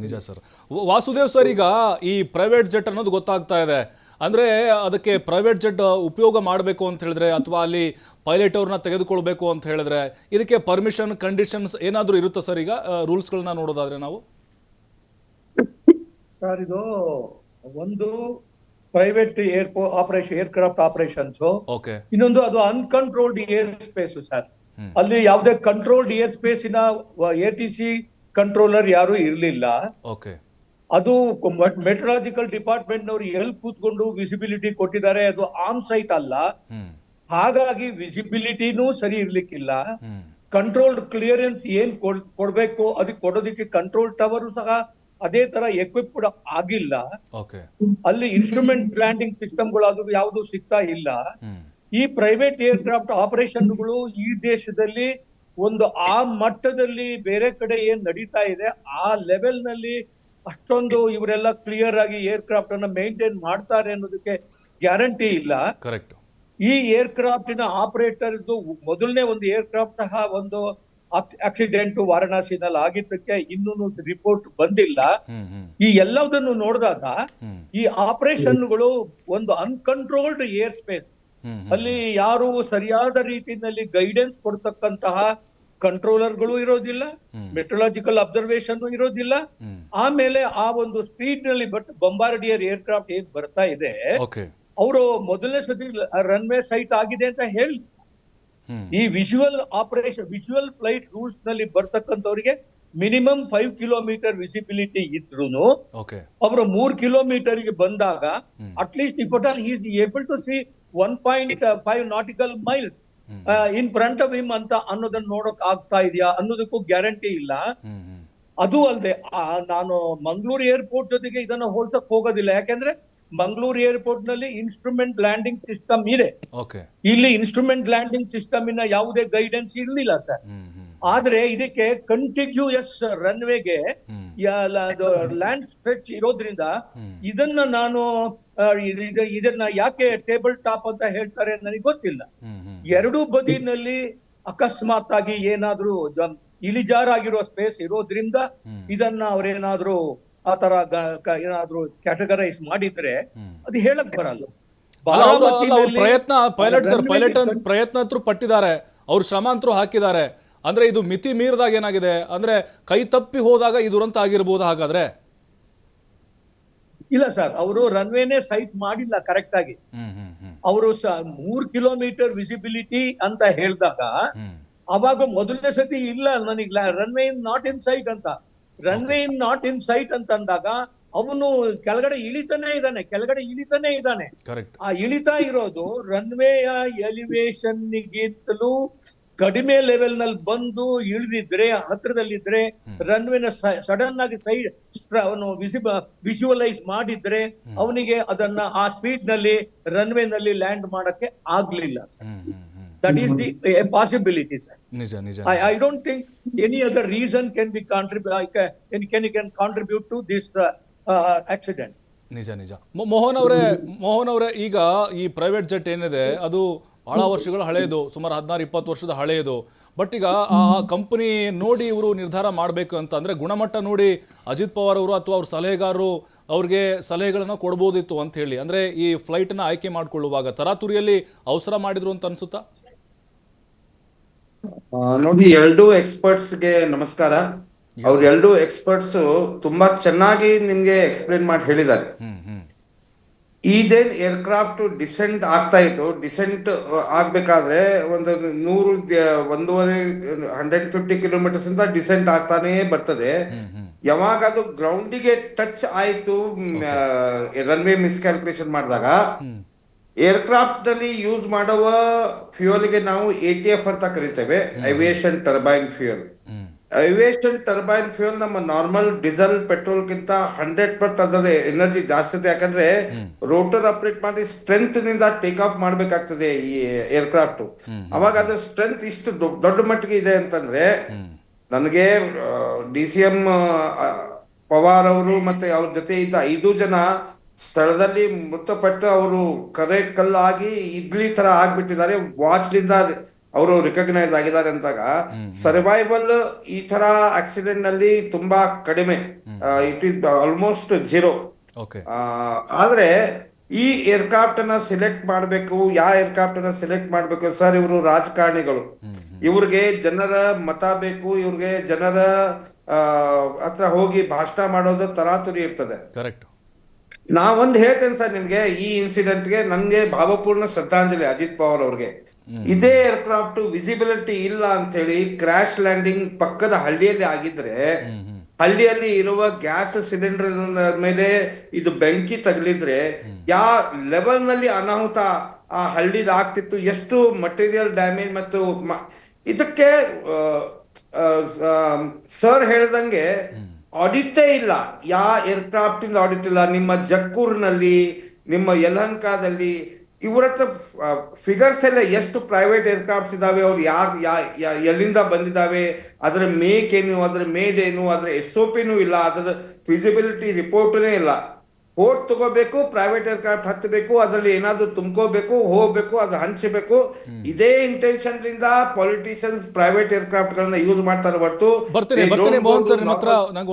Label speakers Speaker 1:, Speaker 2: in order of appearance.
Speaker 1: ನಿಜ sir. Vasudev sir, ಈಗ ಈ ಪ್ರೈವೇಟ್ ಜೆಟ್ ಅನ್ನೋದು ಗೊತ್ತಾಗ್ತಾ ಇದೆ. ಅಂದ್ರೆ ಅದಕ್ಕೆ ಪ್ರೈವೇಟ್ ಜೆಟ್ ಉಪಯೋಗ ಮಾಡಬೇಕು ಅಂತ ಹೇಳಿದ್ರೆ ಅಥವಾ ಅಲ್ಲಿ ಪೈಲಟ್ ಅವ್ರನ್ನ ತೆಗೆದುಕೊಳ್ಬೇಕು ಅಂತ ಹೇಳಿದ್ರೆ ಇದಕ್ಕೆ ಪರ್ಮಿಷನ್ ಕಂಡೀಷನ್ಸ್ ಏನಾದರೂ ಇರುತ್ತಾ ಸರ್? ಈಗ ರೂಲ್ಸ್ಗಳನ್ನ ನೋಡೋದಾದ್ರೆ ನಾವು
Speaker 2: ಸರ್, ಇದು ಒಂದು private operation aircraft operations,
Speaker 1: okay,
Speaker 2: ಇನ್ನೊಂದು ಅದು ಅನ್ಕಂಟ್ರೋಲ್ಡ್ ಏರ್ ಸ್ಪೇಸ್ ಸರ್. ಅಲ್ಲಿ ಯಾವುದೇ ಕಂಟ್ರೋಲ್ಡ್ ಏರ್ ಸ್ಪೇಸ್ ಇನ ATC ಕಂಟ್ರೋಲರ್ ಯಾರು ಇರ್ಲಿಲ್ಲ.
Speaker 1: ಓಕೆ,
Speaker 2: ಅದು ಮೆಟ್ರಾಲಜಿಕಲ್ ಡಿಪಾರ್ಟ್ಮೆಂಟ್ ನವರು ಎಲ್ಲಿ ಕೂತ್ಕೊಂಡು ವಿಸಿಬಿಲಿಟಿ ಕೊಟ್ಟಿದ್ದಾರೆ, ಅದು ಆನ್ ಸೈಟ್ ಅಲ್ಲ. ಹಾಗಾಗಿ ವಿಸಿಬಿಲಿಟಿನೂ ಸರಿ ಇರ್ಲಿಕ್ಕಿಲ್ಲ. ಕಂಟ್ರೋಲ್ಡ್ ಕ್ಲಿಯರೆನ್ಸ್ ಏನ್ ಕೊಡ್ಬೇಕು ಅದಕ್ಕೆ ಕೊಡೋದಕ್ಕೆ ಕಂಟ್ರೋಲ್ ಟವರ್ ಸಹ ಅದೇ ತರ ಎಕ್ವಿಪ್ಡ್ ಆಗಿಲ್ಲ. ಅಲ್ಲಿ ಇನ್ಸ್ಟ್ರೂಮೆಂಟ್ ಲ್ಯಾಂಡಿಂಗ್ ಸಿಸ್ಟಮ್ಗಳು ಅದು ಯಾವುದು ಸಿಗ್ತಾ ಇಲ್ಲ. ಈ ಪ್ರೈವೇಟ್ ಏರ್ಕ್ರಾಫ್ಟ್ ಆಪರೇಷನ್ಗಳು ಈ ದೇಶದಲ್ಲಿ ಒಂದು ಆ ಮಟ್ಟದಲ್ಲಿ ಬೇರೆ ಕಡೆ ಏನ್ ನಡೀತಾ ಇದೆ ಆ ಲೆವೆಲ್ ನಲ್ಲಿ ಅಷ್ಟೊಂದು ಇವರೆಲ್ಲ ಕ್ಲಿಯರ್ ಆಗಿ ಏರ್ಕ್ರಾಫ್ಟ್ ಅನ್ನ ಮೇಂಟೈನ್ ಮಾಡ್ತಾರೆ ಅನ್ನೋದಕ್ಕೆ ಗ್ಯಾರಂಟಿ ಇಲ್ಲ.
Speaker 1: ಕರೆಕ್ಟ್.
Speaker 2: ಈ ಏರ್ಕ್ರಾಫ್ಟಿನ ಆಪರೇಟರ್ ಮೊದಲನೇ ಒಂದು ಏರ್ಕ್ರಾಫ್ಟ್ ಸಹ ಒಂದು ಆಕ್ಸಿಡೆಂಟ್ ವಾರಣಾಸಿನಲ್ಲಿ ಆಗಿದ್ದಕ್ಕೆ ಇನ್ನೂ ರಿಪೋರ್ಟ್ ಬಂದಿಲ್ಲ. ಈ ಎಲ್ಲದನ್ನು ನೋಡಿದಾಗ ಈ ಆಪರೇಷನ್ಗಳು ಒಂದು ಅನ್ಕಂಟ್ರೋಲ್ಡ್ ಏರ್ ಸ್ಪೇಸ್ ಅಲ್ಲಿ ಯಾರು ಸರಿಯಾದ ರೀತಿಯಲ್ಲಿ ಗೈಡೆನ್ಸ್ ಕೊಡ್ತಕ್ಕಂತಹ ಕಂಟ್ರೋಲರ್ಗಳು ಇರೋದಿಲ್ಲ, ಮೆಟ್ರಲಾಜಿಕಲ್ ಅಬ್ಸರ್ವೇಷನ್ ಇರೋದಿಲ್ಲ. ಆಮೇಲೆ ಆ ಒಂದು ಸ್ಪೀಡ್ ನಲ್ಲಿ ಬಂಬಾರ್ಡಿಯರ್ ಏರ್ಕ್ರಾಫ್ಟ್ ಏನ್ ಬರ್ತಾ ಇದೆ, ಅವರು ಮೊದಲನೇ ಸತಿ ರನ್ವೇ ಸೈಟ್ ಆಗಿದೆ ಅಂತ ಹೇಳಿ ಈ visual operation visual flight rules ನಲ್ಲಿ ಬರ್ತಕ್ಕಂಥವ್ರಿಗೆ ಮಿನಿಮಮ್ 5 ಕಿಲೋಮೀಟರ್ ವಿಸಿಬಿಲಿಟಿ ಇದ್ರು ಅವರು 3 ಕಿಲೋಮೀಟರ್ ಗೆ ಬಂದಾಗ at least if at all he is able to see 1.5 nautical miles in front of him ಅಂತ ಅನ್ನೋದನ್ನ ನೋಡಕ್ ಆಗ್ತಾ ಇದೆಯಾ ಅನ್ನೋದಕ್ಕೂ ಗ್ಯಾರಂಟಿ ಇಲ್ಲ. ಅದು ಅಲ್ಲದೆ ನಾನು ಮಂಗಳೂರು ಏರ್ಪೋರ್ಟ್ ಜೊತೆಗೆ ಇದನ್ನ ಹೋಲ್ಸಕ್ ಹೋಗೋದಿಲ್ಲ. ಯಾಕೆಂದ್ರೆ ಮಂಗಳೂರು ಏರ್ಪೋರ್ಟ್ ನಲ್ಲಿ ಇನ್ಸ್ಟ್ರೂಮೆಂಟ್ ಲ್ಯಾಂಡಿಂಗ್ ಸಿಸ್ಟಮ್ ಇದೆ. ಇಲ್ಲಿ ಇನ್ಸ್ಟ್ರೂಮೆಂಟ್ ಲ್ಯಾಂಡಿಂಗ್ ಸಿಸ್ಟಮ್ ಇನ ಯಾವುದೇ ಗೈಡೆನ್ಸ್ ಇರ್ಲಿಲ್ಲ ಸರ್. ಆದ್ರೆ ಇದಕ್ಕೆ ಕಂಟಿನ್ಯೂಯಸ್ ರನ್ವೇಗೆ ಲ್ಯಾಂಡ್ ಸ್ಟ್ರೆಚ್ ಇರೋದ್ರಿಂದ ಇದನ್ನ ನಾನು ಇದನ್ನ ಯಾಕೆ ಟೇಬಲ್ ಟಾಪ್ ಅಂತ ಹೇಳ್ತಾರೆ ನನಗೆ ಗೊತ್ತಿಲ್ಲ. ಎರಡೂ ಬದಿನಲ್ಲಿ ಅಕಸ್ಮಾತ್ ಆಗಿ ಏನಾದ್ರೂ ಇಳಿಜಾರಾಗಿರೋ ಸ್ಪೇಸ್ ಇರೋದ್ರಿಂದ ಇದನ್ನ ಅವ್ರೇನಾದ್ರೂ ಆ ತರ ಏನಾದ್ರೂ ಕ್ಯಾಟಗರೈಸ್ ಮಾಡಿದ್ರೆ ಅದು ಹೇಳಕ್ ಬರಲ್ಲ.
Speaker 1: ಪ್ರಯತ್ನ ಅಂತೂ ಪಟ್ಟಿದ್ದಾರೆ, ಅವ್ರು ಶ್ರಮ ಅಂತೂ ಹಾಕಿದ್ದಾರೆ. ಅಂದ್ರೆ ಇದು ಮಿತಿ ಮೀರಿದಾಗ ಏನಾಗಿದೆ ಅಂದ್ರೆ ಕೈ ತಪ್ಪಿ ಹೋದಾಗ ಈ ದುರಂತ ಆಗಿರ್ಬೋದು. ಹಾಗಾದ್ರೆ
Speaker 2: ಇಲ್ಲ ಸರ್, ಅವರು ರನ್ವೇನೇ ಸೈಟ್ ಮಾಡಿಲ್ಲ ಕರೆಕ್ಟ್ ಆಗಿ. ಅವರು 3 ಕಿಲೋಮೀಟರ್ ವಿಸಿಬಿಲಿಟಿ ಅಂತ ಹೇಳಿದಾಗ ಅವಾಗ ಮೊದಲನೇ ಸತಿ ಇಲ್ಲ ನನಗೆ runway in not in sight ಅಂತ. Runway in not in sight ಅಂತ ಅಂದಾಗ ಅವನು ಕೆಳಗಡೆ ಇಳಿತಾನೆ ಇದ್ದಾನೆ. ಆ ಇಳಿತಾ ಇರೋದು ರನ್ವೇಯ ಎಲಿವೇಶನ್ ಗಿಂತಲೂ ಕಡಿಮೆ ಲೆವೆಲ್ ನಲ್ಲಿ ಬಂದು ಇಳಿದಿದ್ರೆ, ಹತ್ರದಲ್ಲಿದ್ರೆ, ರನ್ವೇನ ಸಡನ್ ಆಗಿ ಸೈಡ್ ಅವನು ವಿಜುವಲೈಸ್ ಮಾಡಿದ್ರೆ ಅವನಿಗೆ ಅದನ್ನ ಆ ಸ್ಪೀಡ್ ನಲ್ಲಿ ರನ್ವೇ ನಲ್ಲಿ ಲ್ಯಾಂಡ್ ಮಾಡಕ್ಕೆ ಆಗ್ಲಿಲ್ಲ. That is the possibility, sir. I don't think any other reason can contribute to this accident.
Speaker 1: ನಿಜ. ಮೋಹನ್ ಅವರೇ, ಈಗ ಈ ಪ್ರೈವೇಟ್ ಜೆಟ್ ಏನಿದೆ ಅದು ಬಹಳ ವರ್ಷಗಳ ಹಳೆಯದು, ಸುಮಾರು 16-20 ವರ್ಷದ ಹಳೆಯದು. ಬಟ್ ಈಗ ಆ ಕಂಪನಿ ನೋಡಿ ಇವರು ನಿರ್ಧಾರ ಮಾಡಬೇಕು ಅಂತ ಅಂದ್ರೆ ಗುಣಮಟ್ಟ ನೋಡಿ ಅಜಿತ್ ಪವಾರ್ ಅವರು ಅಥವಾ ಅವ್ರ ಸಲಹೆಗಾರರು ಅವ್ರಿಗೆ ಸಲಹೆಗಳನ್ನ ಕೊಡ್ಬೋದಿತ್ತು ಅಂತ ಹೇಳಿ, ಅಂದ್ರೆ ಈ ಫ್ಲೈಟ್ ನ ಆಯ್ಕೆ ಮಾಡ್ಕೊಳ್ಳುವಾಗ ತರಾತುರಿಯಲ್ಲಿ ಅವಸರ ಮಾಡಿದ್ರು ಅಂತ ಅನ್ಸುತ್ತಾ?
Speaker 3: ನೋಡಿ, ಎರಡೂ ಎಕ್ಸ್ಪರ್ಟ್ಸ್ ಗೆ ನಮಸ್ಕಾರ. ಅವ್ರ ಎರಡೂ ಎಕ್ಸ್ಪರ್ಟ್ಸ್ ತುಂಬಾ ಚೆನ್ನಾಗಿ ನಿಮ್ಗೆ ಎಕ್ಸ್ಪ್ಲೇನ್ ಮಾಡಿ ಹೇಳಿದ್ದಾರೆ. ಇದೇನ್ ಏರ್ಕ್ರಾಫ್ಟ್ ಡಿಸೆಂಟ್ ಆಗ್ತಾ ಇತ್ತು, ಡಿಸೆಂಟ್ ಆಗ್ಬೇಕಾದ್ರೆ ಒಂದು 150 ಕಿಲೋಮೀಟರ್ಸ್ ಇಂದ ಡಿಸೆಂಟ್ ಆಗ್ತಾನೆ ಬರ್ತದೆ. ಯಾವಾಗ ಅದು ಗ್ರೌಂಡಿಗೆ ಟಚ್ ಆಯ್ತು, ರನ್ವೇ ಮಿಸ್ಕ್ಯಾಲ್ಕುಲೇಷನ್ ಮಾಡಿದಾಗ ಏರ್ಕ್ರಾಫ್ಟ್ ನಲ್ಲಿ ಯೂಸ್ ಮಾಡುವ ಫ್ಯೂಯಲ್ಗೆ ನಾವು ATF ಅಂತ ಕರಿತೇವೆ, aviation turbine fuel. Aviation turbine fuel ನಮ್ಮ ನಾರ್ಮಲ್ ಡೀಸೆಲ್ ಪೆಟ್ರೋಲ್ ಗಿಂತ 100% ಅದರ ಎನರ್ಜಿ ಜಾಸ್ತಿ ಇದೆ. ಯಾಕಂದ್ರೆ ರೋಟರ್ ಆಪರೇಟ್ ಮಾಡಿ ಸ್ಟ್ರೆಂತ್ ನಿಂದ ಟೇಕ್ ಆಫ್ ಮಾಡ್ಬೇಕಾಗ್ತದೆ ಈ ಏರ್ಕ್ರಾಫ್ಟ್. ಅವಾಗ ಅದ್ರ ಸ್ಟ್ರೆಂತ್ ಇಷ್ಟು ದೊಡ್ಡ ಮಟ್ಟಿಗೆ ಇದೆ ಅಂತಂದ್ರೆ, ನನಗೆ DCM ಪವಾರ್ ಅವರು ಮತ್ತೆ ಅವ್ರ ಜೊತೆ ಇದ್ದ 5 ಜನ ಸ್ಥಳದಲ್ಲಿ ಮೃತಪಟ್ಟು ಅವರು ಕಲ್ಲಾಗಿ ಇಡ್ಲಿ ತರ ಆಗ್ಬಿಟ್ಟಿದ್ದಾರೆ. ವಾಚ್ ನಿಂದ ಅವರು ರಿಕಗ್ನೈಸ್ ಆಗಿದ್ದಾರೆ ಅಂದಾಗ ಸರ್ವೈವಲ್ ಈ ತರ ಆಕ್ಸಿಡೆಂಟ್ ನಲ್ಲಿ ತುಂಬಾ ಕಡಿಮೆ, ಇಟ್ ಇಸ್ ಆಲ್ಮೋಸ್ಟ್ 0.
Speaker 1: ಓಕೆ.
Speaker 3: ಆದ್ರೆ ಈ ಏರ್ಕ್ರಾಫ್ಟ್ ಅನ್ನ ಸೆಲೆಕ್ಟ್ ಮಾಡ್ಬೇಕು, ಯಾವ ಏರ್ಕ್ರಾಫ್ಟ್ ಅನ್ನ ಸೆಲೆಕ್ಟ್ ಮಾಡ್ಬೇಕು ಸರ್, ಇವರು ರಾಜಕಾರಣಿಗಳು, ಇವ್ರಿಗೆ ಜನರ ಮತ ಬೇಕು, ಇವ್ರಿಗೆ ಜನರ ಹತ್ರ ಹೋಗಿ ಭಾಷಣ ಮಾಡೋದು ತರಾತುರಿ ಇರ್ತದೆ.
Speaker 1: ಕರೆಕ್ಟ್.
Speaker 3: ನಾವೊಂದು ಹೇಳ್ತೇನೆ ಸರ್ ನಿಮ್ಗೆ, ಈ ಇನ್ಸಿಡೆಂಟ್ ಗೆ ನನ್ಗೆ ಭಾವಪೂರ್ಣ ಶ್ರದ್ಧಾಂಜಲಿ ಅಜಿತ್ ಪವಾರ್ ಅವ್ರಿಗೆ. ಇದೇ ಏರ್ಕ್ರಾಫ್ಟ್ ವಿಸಿಬಿಲಿಟಿ ಇಲ್ಲ ಅಂತ ಹೇಳಿ ಕ್ರಾಶ್ ಲ್ಯಾಂಡಿಂಗ್ ಪಕ್ಕದ ಹಳ್ಳಿಯಲ್ಲಿ ಆಗಿದ್ರೆ, ಹಳ್ಳಿಯಲ್ಲಿ ಇರುವ ಗ್ಯಾಸ್ ಸಿಲಿಂಡರ್ ಮೇಲೆ ಇದು ಬೆಂಕಿ ತಗಲಿದ್ರೆ ಯಾವ ಲೆವೆಲ್ ನಲ್ಲಿ ಅನಾಹುತ ಆ ಹಳ್ಳಿದ ಆಗ್ತಿತ್ತು, ಎಷ್ಟು ಮಟೀರಿಯಲ್ ಡ್ಯಾಮೇಜ್. ಮತ್ತು ಇದಕ್ಕೆ ಸರ್ ಹೇಳ್ದಂಗೆ ಆಡಿಟೇ ಇಲ್ಲ, ಏರ್ಕ್ರಾಫ್ಟ್ ಇಂದ ಆಡಿಟ್ ಇಲ್ಲ. ನಿಮ್ಮ ಜಕ್ಕೂರ್ನಲ್ಲಿ, ನಿಮ್ಮ ಯಲಹಂಕದಲ್ಲಿ ಇವ್ರ ಹತ್ರ ಫಿಗರ್ಸ್ ಎಲ್ಲ ಎಷ್ಟು ಪ್ರೈವೇಟ್ ಏರ್ಕ್ರಾಫ್ಟ್ಸ್ ಇದಾವೆ, ಅವ್ರು ಎಲ್ಲಿಂದ ಬಂದಿದ್ದಾವೆ, ಅದರ ಮೇಕ್ ಏನು, ಅದರ ಮೇಡ್ ಏನು, ಅದರ SOP ಇಲ್ಲ, ಅದರ ಫಿಸಿಬಿಲಿಟಿ ರಿಪೋರ್ಟ್ನೇ ಇಲ್ಲ. ಕೋರ್ಟ್ ತಗೋಬೇಕು, ಪ್ರೈವೇಟ್ ಏರ್ಕ್ರಾಫ್ಟ್ ಹತ್ತಬೇಕು, ಅದರಲ್ಲಿ ಏನಾದ್ರು ತುಂಬ್ಕೋಬೇಕು, ಹೋಗ್ಬೇಕು, ಅದು ಹಂಚಬೇಕು. ಇದೇ ಇಂಟೆನ್ಷನ್ ಲಿಂದ ಪಾಲಿಟಿಷಿಯನ್ಸ್ ಪ್ರೈವೇಟ್ ಏರ್ಕ್ರಾಫ್ಟ್ ಗಳನ್ನ ಯೂಸ್ ಮಾಡ್ತಾರೆ ಹೊರತು
Speaker 1: ಬರ್ತೀನಿ ಮೋಹನ್ ಸರ್ ನಿಮ್ಮ ಹತ್ರ. ನಂಗೆ